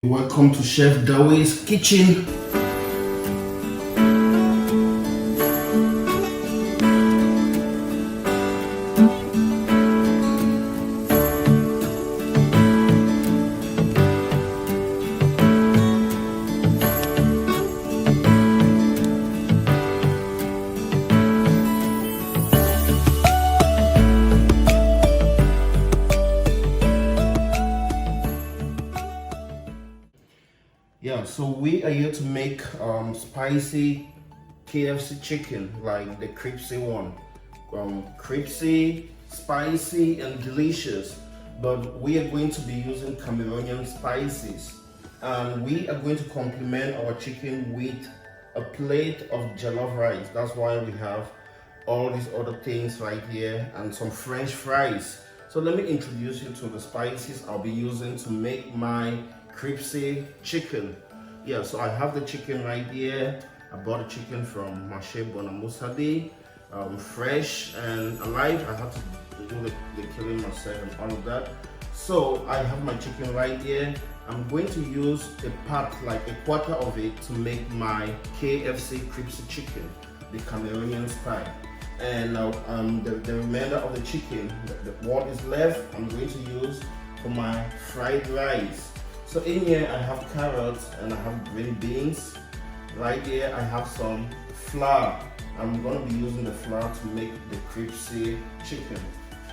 Welcome to Chef Dawei's kitchen. Yeah, so we are here to make spicy KFC chicken, like the crispy one. Crispy, spicy, and delicious. But we are going to be using Cameroonian spices. And we are going to complement our chicken with a plate of jollof rice. That's why we have all these other things right here and some French fries. So let me introduce you to the spices I'll be using to make my crispy chicken. Yeah, so I have the chicken right here. I bought the chicken from Marché Bonamusade, fresh and alive. I have to do the killing myself and all of that. So I have my chicken right here. I'm going to use a part, like a quarter of it, to make my KFC crispy chicken, the Cameroonian style. And the remainder of the chicken, what is left, I'm going to use for my fried rice. So in here I have carrots and I have green beans. Right here I have some flour. I'm going to be using the flour to make the crispy chicken.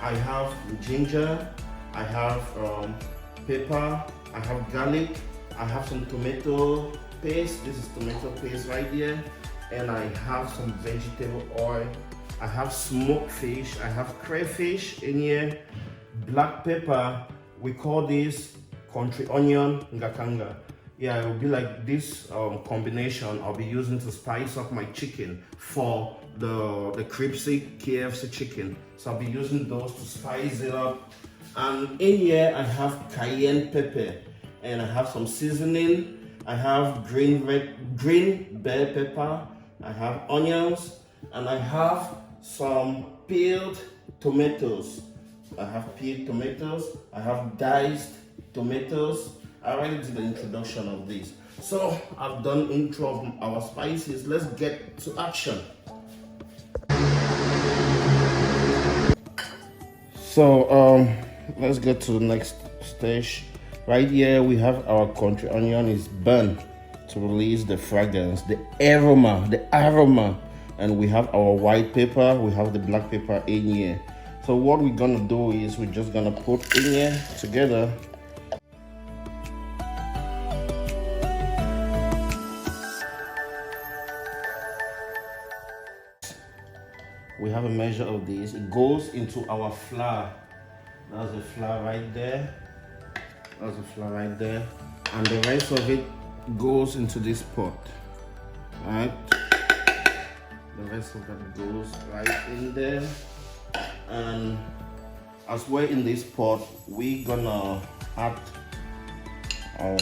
I have ginger, I have pepper, I have garlic, I have some tomato paste. This is tomato paste right here. And I have some vegetable oil. I have smoked fish, I have crayfish in here, black pepper. We call this country onion ngakanga. Yeah, it will be like this combination I'll be using to spice up my chicken for the crispy KFC chicken. So I'll be using those to spice it up. And in here I have cayenne pepper and I have some seasoning. I have green bell pepper. I have onions and I have some peeled tomatoes. I have peeled tomatoes. I have diced tomatoes. I already did the introduction of this. So I've done intro of our spices. Let's get to action. So let's get to the next stage. Right here we have our country onion is burnt to release the fragrance, the aroma. And we have our white pepper, we have the black pepper in here. So what we're gonna do is we're just gonna put in here together. We have a measure of this. It goes into our flour. That's the flour right there. That's the flour right there. And the rest of it goes into this pot. Right? The rest of that goes right in there. And as we're in this pot, we're gonna add a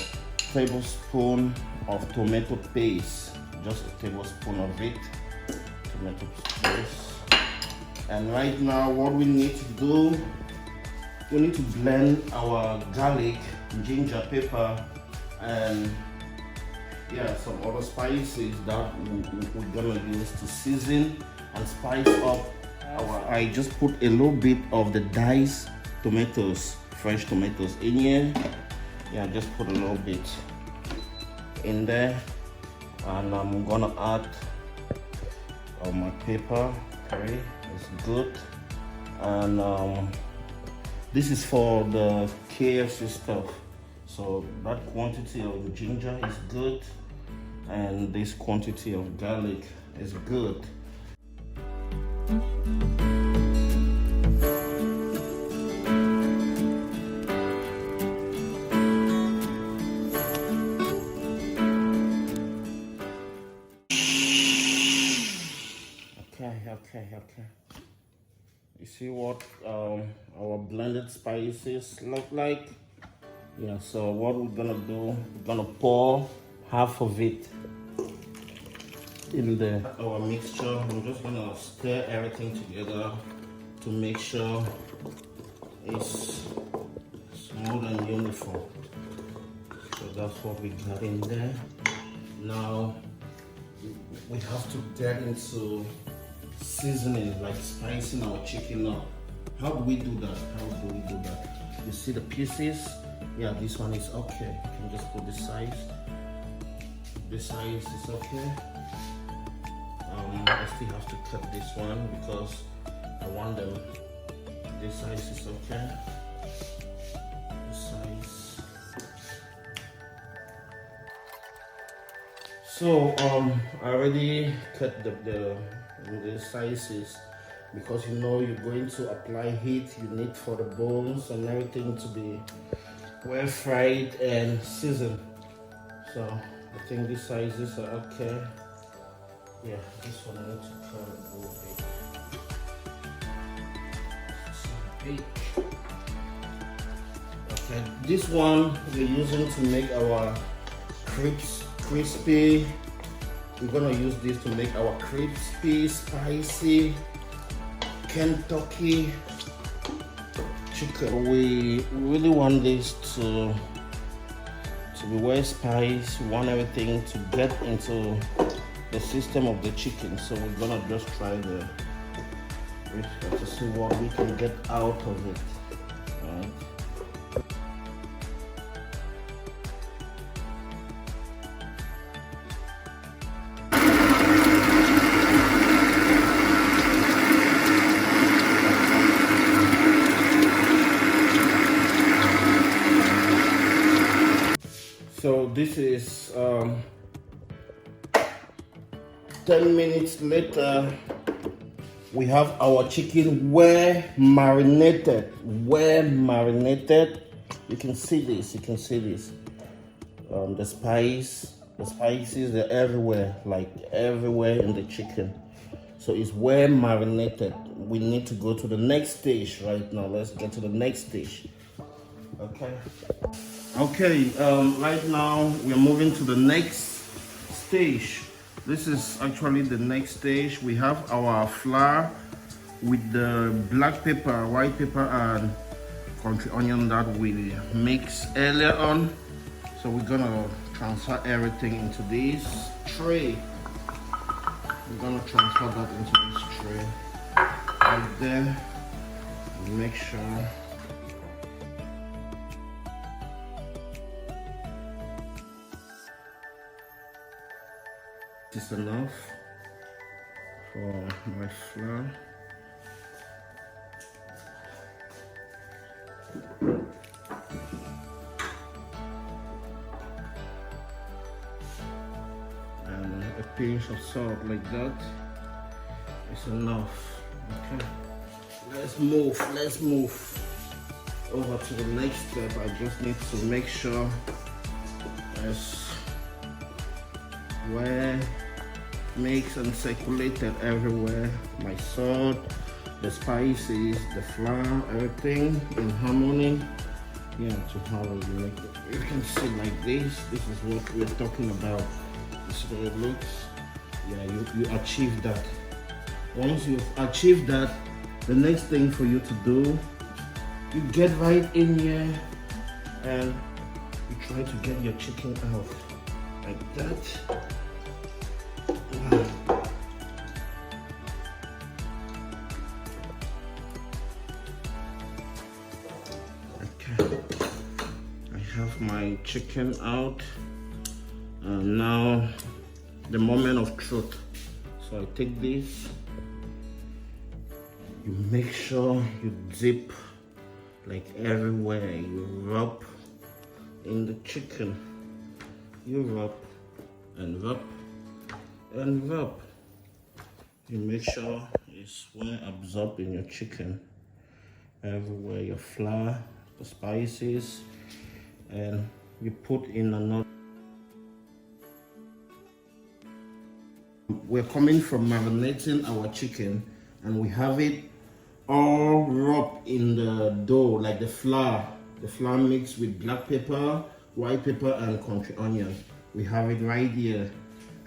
tablespoon of tomato paste. Just a tablespoon of it. Tomato paste. And right now what we need to do, we need to blend our garlic, ginger, pepper, and yeah, some other spices that we're gonna use to season and spice up our. I just put a little bit of the diced tomatoes, fresh tomatoes in here. Yeah, just put a little bit in there, and I'm gonna add my pepper. Okay, it's good, and this is for the KFC stuff. So that quantity of the ginger is good, and this quantity of garlic is good. Okay. You see what our blended spices look like? Yeah, so what we're gonna do, we're gonna pour half of it in our mixture. I'm just gonna stir everything together to make sure it's smooth and uniform. So that's what we got in there. Now we have to get into seasoning, like spicing our chicken up. How do we do that? You see the pieces? Yeah, this one is okay. You can just put this size. This size is okay. I still have to cut this one because I want them. This size is okay. This size. So I already cut the sizes because you know you're going to apply heat. You need for the bones and everything to be well fried and seasoned. So I think these sizes are okay. Yeah, this one I need to cut a little bit. Okay, this one we're using to make our crepes crispy. We're gonna use this to make our crispy, spicy Kentucky chicken. We really want this to be well spiced. We want everything to get into the system of the chicken. So we're gonna just try to see what we can get out of it. All right. So this is 10 minutes later. We have our chicken well marinated. You can see this. The spices, they're everywhere, like everywhere in the chicken. So it's well marinated. We need to go to the next stage right now. Let's get to the next stage. Okay, right now we're moving to the next stage. This is actually the next stage. We have our flour with the black pepper, white pepper, and country onion that we mixed earlier on. So we're gonna transfer everything into this tray. We're gonna transfer that into this tray right there. And make sure this is enough for my flour. And a pinch of salt like that is enough. Okay, let's move over to the next step. I just need to make sure it's well mixed and circulated everywhere. My salt, the spices, the flour, everything in harmony. Yeah, to how we make it. You can see like this. This is what we're talking about. This is what it looks. Yeah, you achieve that. Once you've achieved that, the next thing for you to do, you get right in here and you try to get your chicken out like that. Okay, I have my chicken out, and now the moment of truth. So I take this, you make sure you dip like everywhere, you rub in the chicken, you rub and rub and rub. You make sure it's well absorbed in your chicken, everywhere, your flour, the spices, and you put in another. We're coming from marinating our chicken, and we have it all rubbed in the dough, like the flour mixed with black pepper, white pepper, and country onion. We have it right here.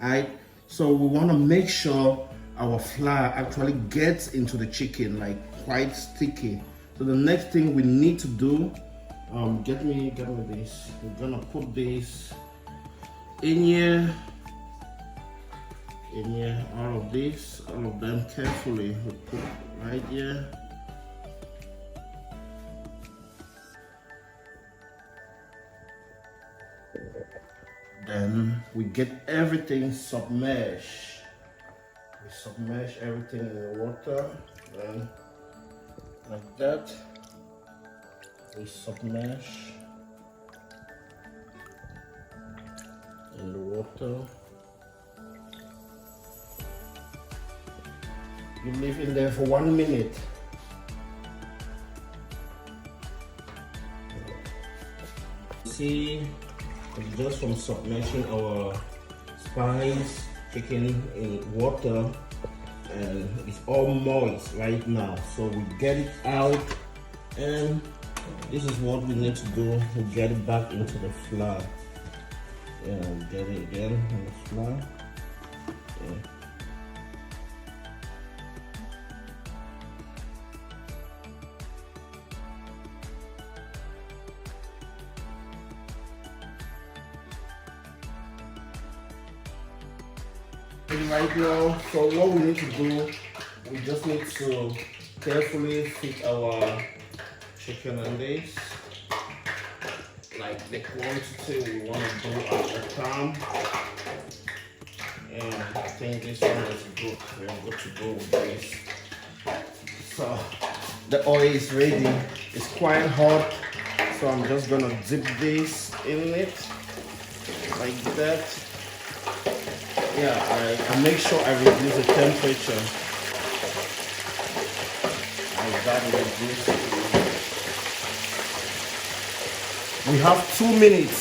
Alright, so we want to make sure our flour actually gets into the chicken, like quite sticky. So the next thing we need to do, Get me this. We're gonna put this in here. All of them carefully. We put right here. Then we get everything submerged. We submerge everything in the water, then like that. We submerge in the water. You leave it there for 1 minute. See, it's just from submerging our spice chicken in water, and it's all moist right now. So we get it out, and this is what we need to do. We get it back into the flour. Yeah, we get it again in the flour. Yeah. Right now, so what we need to do, we just need to carefully fit our chicken in this, like the quantity we want to do at the time. And I think this one is good. We're good to go with this. So the oil is ready. It's quite hot, so I'm just gonna dip this in it like that. Yeah, I make sure I reduce the temperature. I got to reduce it. We have 2 minutes.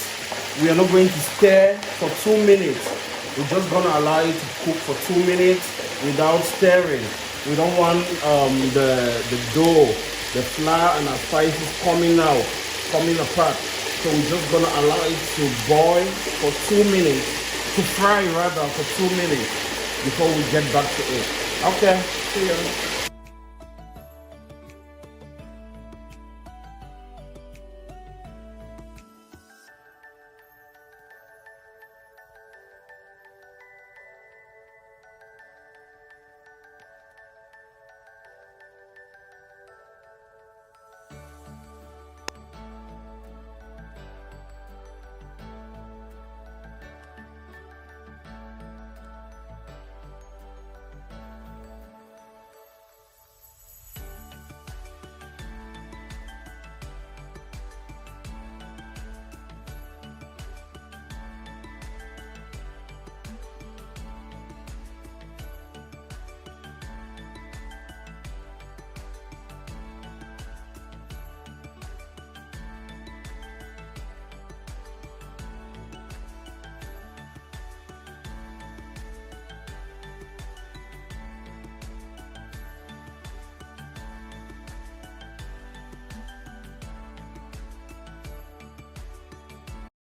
We are not going to stir for 2 minutes. We're just going to allow it to cook for 2 minutes without stirring. We don't want the dough, the flour and the spices coming apart. So we're just going to allow it to boil for 2 minutes. To fry rather for 2 minutes before we get back to it. Okay, see you.